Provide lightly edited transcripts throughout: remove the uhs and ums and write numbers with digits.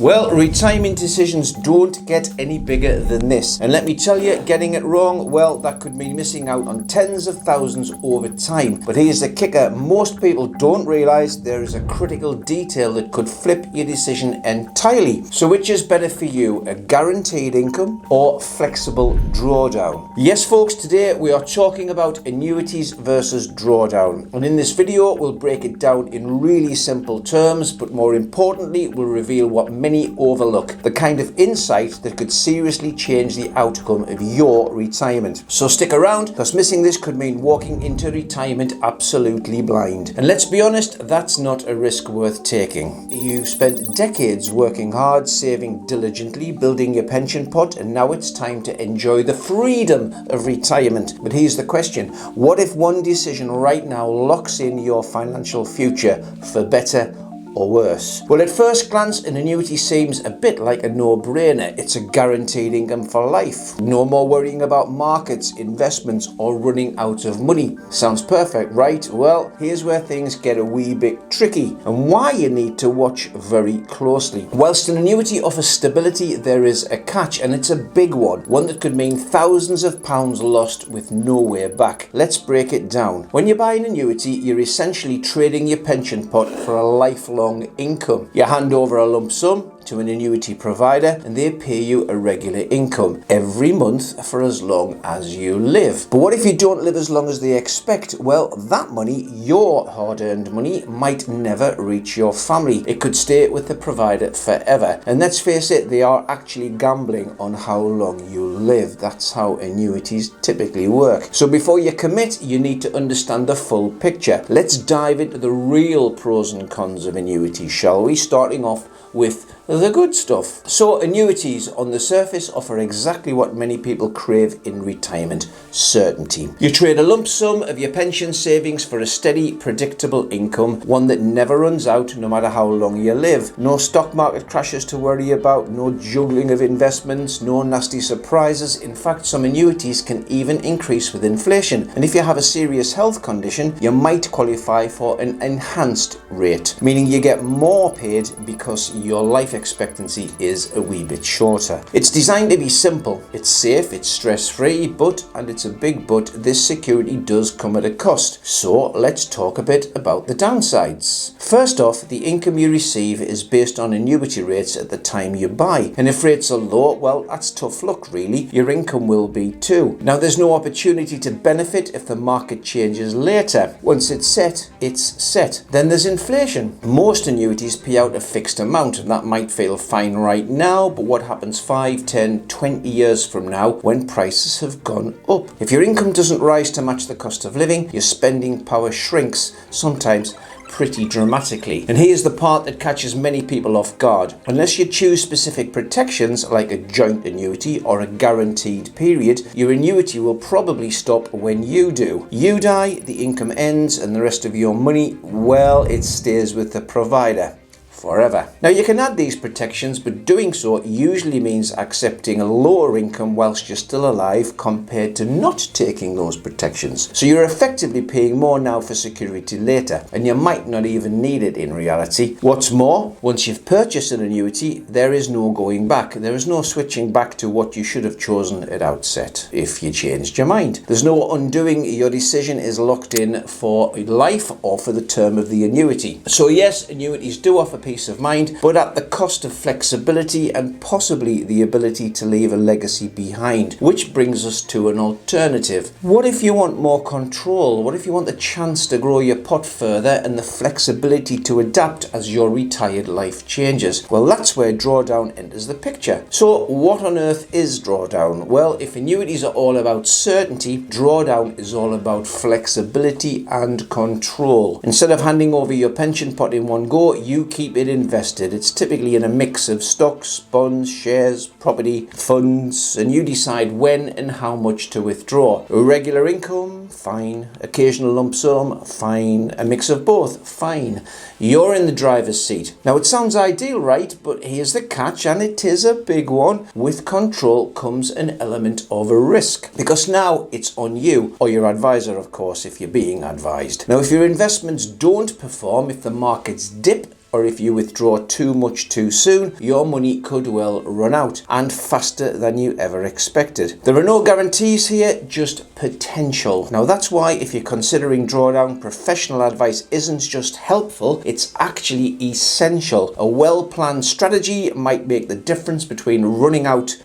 Well, retirement decisions don't get any bigger than this. And let me tell you, getting it wrong, well, that could mean missing out on tens of thousands over time. But here's the kicker. Most people don't realize there is a critical detail that could flip your decision entirely. So which is better for you, a guaranteed income or flexible drawdown? Yes, folks, today we are talking about annuities versus drawdown. And in this video, we'll break it down in really simple terms, but more importantly, we'll reveal what many overlook, the kind of insight that could seriously change the outcome of your retirement. So stick around, because missing this could mean walking into retirement absolutely blind. And let's be honest, that's not a risk worth taking. You've spent decades working hard, saving diligently, building your pension pot, and now it's time to enjoy the freedom of retirement. But here's the question: what if one decision right now locks in your financial future for better or worse? Well, at first glance, an annuity seems a bit like a no-brainer. It's a guaranteed income for life. No more worrying about markets, investments, or running out of money. Sounds perfect, right? Well, here's where things get a wee bit tricky, and why you need to watch very closely. Whilst an annuity offers stability, there is a catch, and it's a big one that could mean thousands of pounds lost with no way back. Let's break it down. When you buy an annuity, you're essentially trading your pension pot for a lifelong income. You hand over a lump sum to an annuity provider and they pay you a regular income every month for as long as you live. But what if you don't live as long as they expect? Well, that money, your hard-earned money, might never reach your family. It could stay with the provider forever. And let's face it, they are actually gambling on how long you live. That's how annuities typically work. So before you commit, you need to understand the full picture. Let's dive into the real pros and cons of annuities, shall we? Starting off with the good stuff. So annuities on the surface offer exactly what many people crave in retirement: certainty. You trade a lump sum of your pension savings for a steady, predictable income, one that never runs out no matter how long you live. No stock market crashes to worry about, no juggling of investments, no nasty surprises. In fact, some annuities can even increase with inflation. And if you have a serious health condition, you might qualify for an enhanced rate, meaning you get more paid because your life expectancy is a wee bit shorter. It's designed to be simple, it's safe, it's stress-free, but, and it's a big but, this security does come at a cost. So let's talk a bit about the downsides. First off, the income you receive is based on annuity rates at the time you buy. And if rates are low, well, that's tough luck really. Your income will be too. Now, there's no opportunity to benefit if the market changes later. Once it's set, it's set. Then there's inflation. Most annuities pay out a fixed amount, and that might feel fine right now, but what happens 5, 10, 20 years from now when prices have gone up? If your income doesn't rise to match the cost of living, your spending power shrinks, sometimes pretty dramatically. And here's the part that catches many people off guard. Unless you choose specific protections like a joint annuity or a guaranteed period, your annuity will probably stop when you do. You die, the income ends, and the rest of your money, well, it stays with the provider forever. Now, you can add these protections, but doing so usually means accepting a lower income whilst you're still alive compared to not taking those protections. So you're effectively paying more now for security later, and you might not even need it in reality. What's more, once you've purchased an annuity, there is no going back. There is no switching back to what you should have chosen at outset if you changed your mind. There's no undoing. Your decision is locked in for life or for the term of the annuity. So yes, annuities do offer peace of mind, but at the cost of flexibility and possibly the ability to leave a legacy behind. Which brings us to an alternative. What if you want more control? What if you want the chance to grow your pot further and the flexibility to adapt as your retired life changes? Well, that's where drawdown enters the picture. So what on earth is drawdown? Well, if annuities are all about certainty, drawdown is all about flexibility and control. Instead of handing over your pension pot in one go, you keep it invested. It's typically in a mix of stocks, bonds, shares, property, funds, and you decide when and how much to withdraw. Regular income, fine. Occasional lump sum, fine. A mix of both, fine. You're in the driver's seat. Now, it sounds ideal, right? But here's the catch, and it is a big one. With control comes an element of a risk, because now it's on you, or your advisor, of course, if you're being advised. Now, if your investments don't perform, if the markets dip, or if you withdraw too much too soon, your money could well run out, and faster than you ever expected. There are no guarantees here, just potential. Now that's why if you're considering drawdown, professional advice isn't just helpful, it's actually essential. A well-planned strategy might make the difference between running out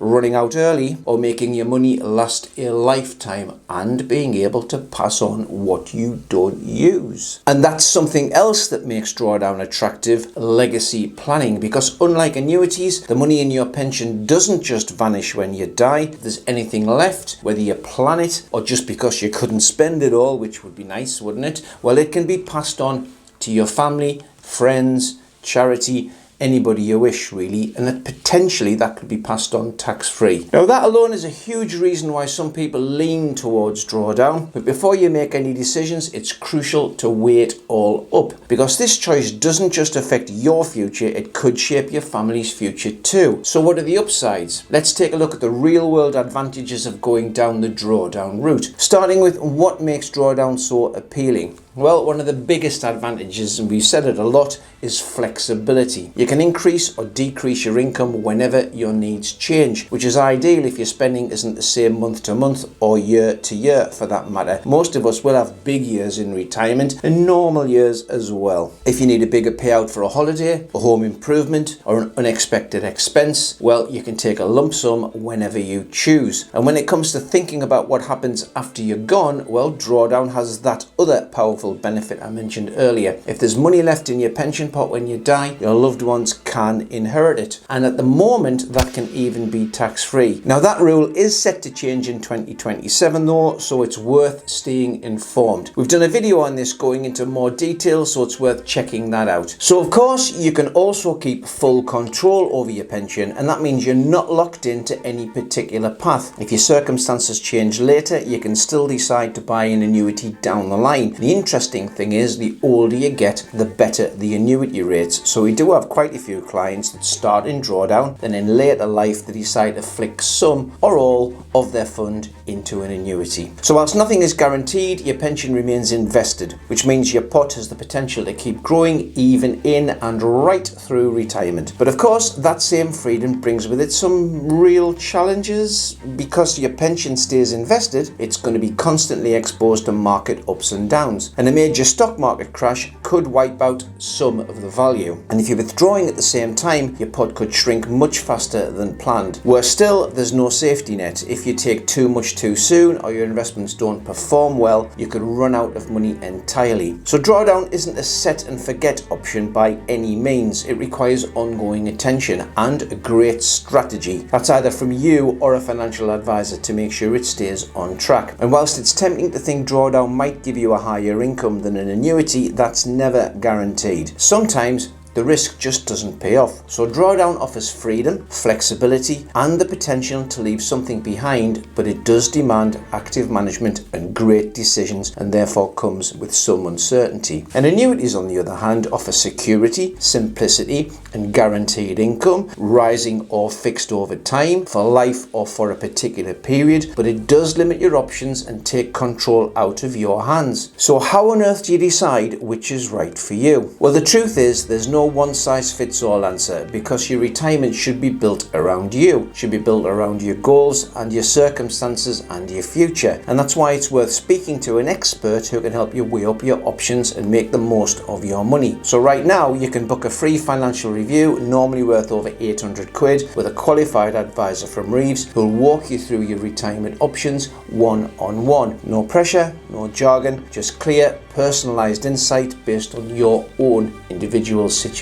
early, or making your money last a lifetime and being able to pass on what you don't use. And that's something else that makes drawdown attractive: legacy planning. Because unlike annuities, the money in your pension doesn't just vanish when you die. If there's anything left, whether you plan it or just because you couldn't spend it all, which would be nice, wouldn't it? Well, it can be passed on to your family, friends, charity, anybody you wish, really, and that potentially that could be passed on tax-free. Now that alone is a huge reason why some people lean towards drawdown, but before you make any decisions, it's crucial to weigh it all up, because this choice doesn't just affect your future, it could shape your family's future too. So what are the upsides? Let's take a look at the real-world advantages of going down the drawdown route, starting with what makes drawdown so appealing. Well, one of the biggest advantages, and we've said it a lot, is flexibility. You can increase or decrease your income whenever your needs change, which is ideal if your spending isn't the same month to month or year to year for that matter. Most of us will have big years in retirement and normal years as well. If you need a bigger payout for a holiday, a home improvement, or an unexpected expense, well, you can take a lump sum whenever you choose. And when it comes to thinking about what happens after you're gone, well, drawdown has that other powerful benefit I mentioned earlier. If there's money left in your pension pot when you die, your loved ones can inherit it. And at the moment, that can even be tax-free. Now that rule is set to change in 2027 though, so it's worth staying informed. We've done a video on this going into more detail, so it's worth checking that out. So of course, you can also keep full control over your pension, and that means you're not locked into any particular path. If your circumstances change later, you can still decide to buy an annuity down the line. The interesting thing is, the older you get, the better the annuity rates. So we do have quite a few clients that start in drawdown, then in later life they decide to flick some or all of their fund into an annuity. So whilst nothing is guaranteed, your pension remains invested, which means your pot has the potential to keep growing even in and right through retirement. But of course, that same freedom brings with it some real challenges. Because your pension stays invested, it's going to be constantly exposed to market ups and downs, and a major stock market crash could wipe out some of the value. And if you're withdrawing at the same time, your pot could shrink much faster than planned. Worse still, there's no safety net. If you take too much too soon, or your investments don't perform well, you could run out of money entirely. So drawdown isn't a set and forget option by any means. It requires ongoing attention and a great strategy. That's either from you or a financial advisor to make sure it stays on track. And whilst it's tempting to think drawdown might give you a higher income than an annuity, that's never guaranteed. Sometimes the risk just doesn't pay off. So drawdown offers freedom, flexibility, and the potential to leave something behind, but it does demand active management and great decisions, and therefore comes with some uncertainty. And annuities, on the other hand, offer security, simplicity, and guaranteed income, rising or fixed over time, for life or for a particular period, but it does limit your options and take control out of your hands. So how on earth do you decide which is right for you? Well, the truth is, there's no one-size-fits-all answer, because your retirement should be built around you, should be built around your goals and your circumstances and your future. And that's why it's worth speaking to an expert who can help you weigh up your options and make the most of your money. So right now, you can book a free financial review, normally worth over 800 quid, with a qualified advisor from Reeves who'll walk you through your retirement options one-on-one. No pressure, no jargon, just clear, personalized insight based on your own individual situation.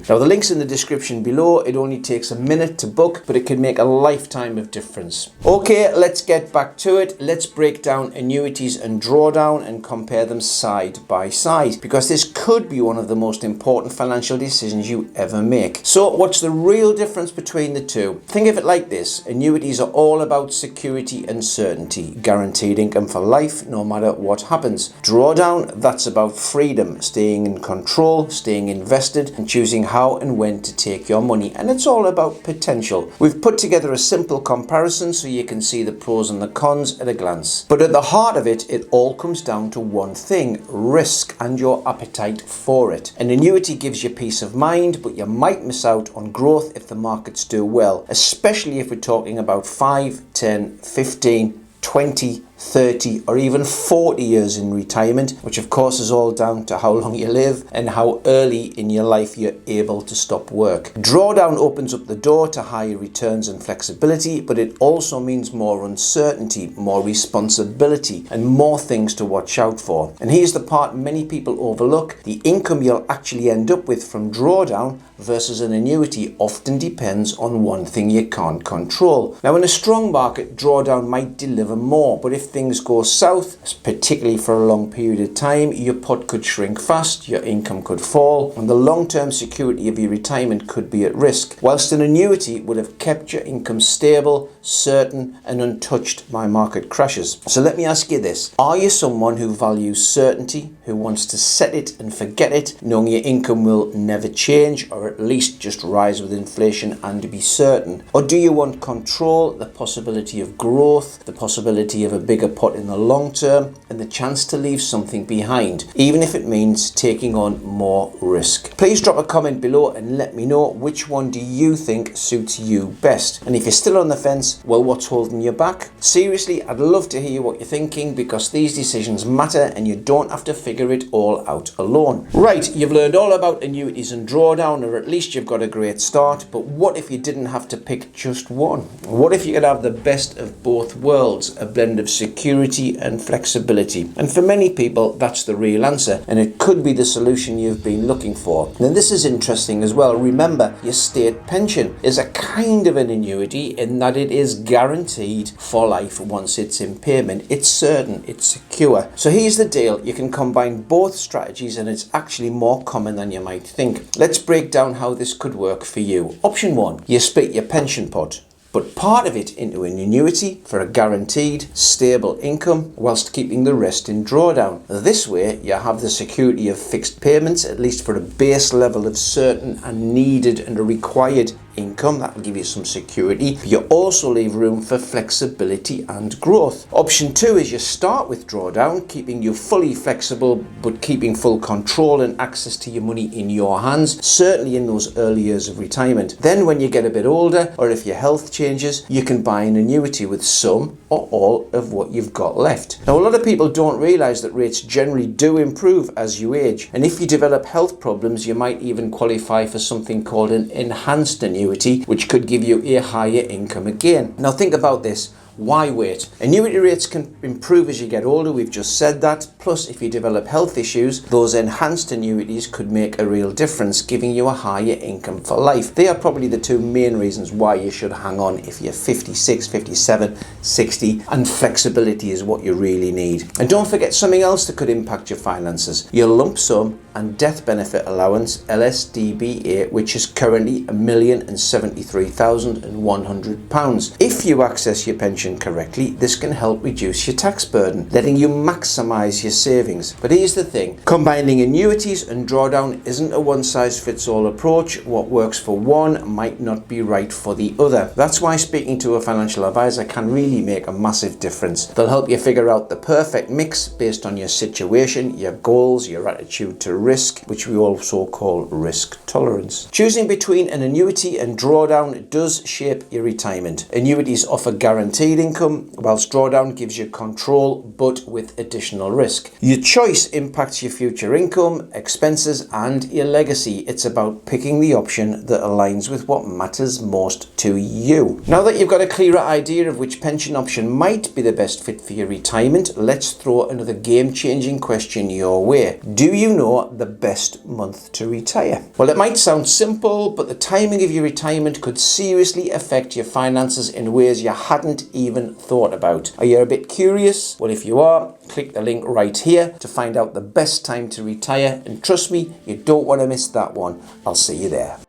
Now the link's in the description below. It only takes a minute to book, but it can make a lifetime of difference. Okay, let's get back to it. Let's break down annuities and drawdown and compare them side by side, because this could be one of the most important financial decisions you ever make. So what's the real difference between the two? Think of it like this. Annuities are all about security and certainty, guaranteed income for life no matter what happens. Drawdown That's about freedom, staying in control, staying invested, and choosing how and when to take your money. And it's all about potential. We've put together a simple comparison so you can see the pros and the cons at a glance. But at the heart of it, it all comes down to one thing: risk and your appetite for it. An annuity gives you peace of mind, but you might miss out on growth if the markets do well, especially if we're talking about 5, 10, 15, 20, 30 or even 40 years in retirement, which of course is all down to how long you live and how early in your life you're able to stop work. Drawdown opens up the door to higher returns and flexibility, but it also means more uncertainty, more responsibility, and more things to watch out for. And here's the part many people overlook: the income you'll actually end up with from drawdown versus an annuity often depends on one thing you can't control. Now, in a strong market, drawdown might deliver more, but if things go south, particularly for a long period of time, your pot could shrink fast, your income could fall, and the long-term security of your retirement could be at risk, whilst an annuity would have kept your income stable, certain, and untouched by market crashes. So let me ask you this: are you someone who values certainty, who wants to set it and forget it, knowing your income will never change, or at least just rise with inflation and be certain? Or do you want control, the possibility of growth, the possibility of a bigger pot in the long term, and the chance to leave something behind, even if it means taking on more risk? Please drop a comment below and let me know which one do you think suits you best. And if you're still on the fence, well, what's holding you back? Seriously, I'd love to hear what you're thinking, because these decisions matter and you don't have to figure it all out alone. Right, you've learned all about annuities and drawdown, or at least you've got a great start. But what if you didn't have to pick just one? What if you could have the best of both worlds, a blend of security and flexibility? And for many people, that's the real answer, and it could be the solution you've been looking for. Now, this is interesting as well. Remember, your state pension is a kind of an annuity in that it is guaranteed for life. Once it's in payment, it's certain, it's secure. So here's the deal: you can combine both strategies, and it's actually more common than you might think. Let's break down how this could work for you. Option 1: you split your pension pot, but part of it into an annuity for a guaranteed, stable income, whilst keeping the rest in drawdown. This way, you have the security of fixed payments, at least for a base level of certain and needed and required income. That will give you some security. You also leave room for flexibility and growth. Option 2 is you start with drawdown, keeping you fully flexible, but keeping full control and access to your money in your hands, certainly in those early years of retirement. Then when you get a bit older, or if your health changes, you can buy an annuity with some or all of what you've got left. Now, a lot of people don't realize that rates generally do improve as you age, and if you develop health problems, you might even qualify for something called an enhanced annuity, which could give you a higher income again. Now think about this: why wait? Annuity rates can improve as you get older, we've just said that. Plus, if you develop health issues, those enhanced annuities could make a real difference, giving you a higher income for life. They are probably the two main reasons why you should hang on if you're 56, 57, 60, and flexibility is what you really need. And don't forget something else that could impact your finances: your lump sum and death benefit allowance, LSDBA, which is currently £1,073,100. If you access your pension correctly, this can help reduce your tax burden, letting you maximize your savings. But here's the thing: combining annuities and drawdown isn't a one-size-fits-all approach. What works for one might not be right for the other. That's why speaking to a financial advisor can really make a massive difference. They'll help you figure out the perfect mix based on your situation, your goals, your attitude to risk, which we also call risk tolerance. Choosing between an annuity and drawdown does shape your retirement. Annuities offer guaranteed income, whilst drawdown gives you control but with additional risk. Your choice impacts your future income, expenses, and your legacy. It's about picking the option that aligns with what matters most to you. Now that you've got a clearer idea of which pension option might be the best fit for your retirement, let's throw another game-changing question your way. Do you know the best month to retire? Well, it might sound simple, but the timing of your retirement could seriously affect your finances in ways you hadn't even thought about. Are you a bit curious? Well, if you are, click the link right here to find out the best time to retire, and trust me, you don't want to miss that one. I'll see you there.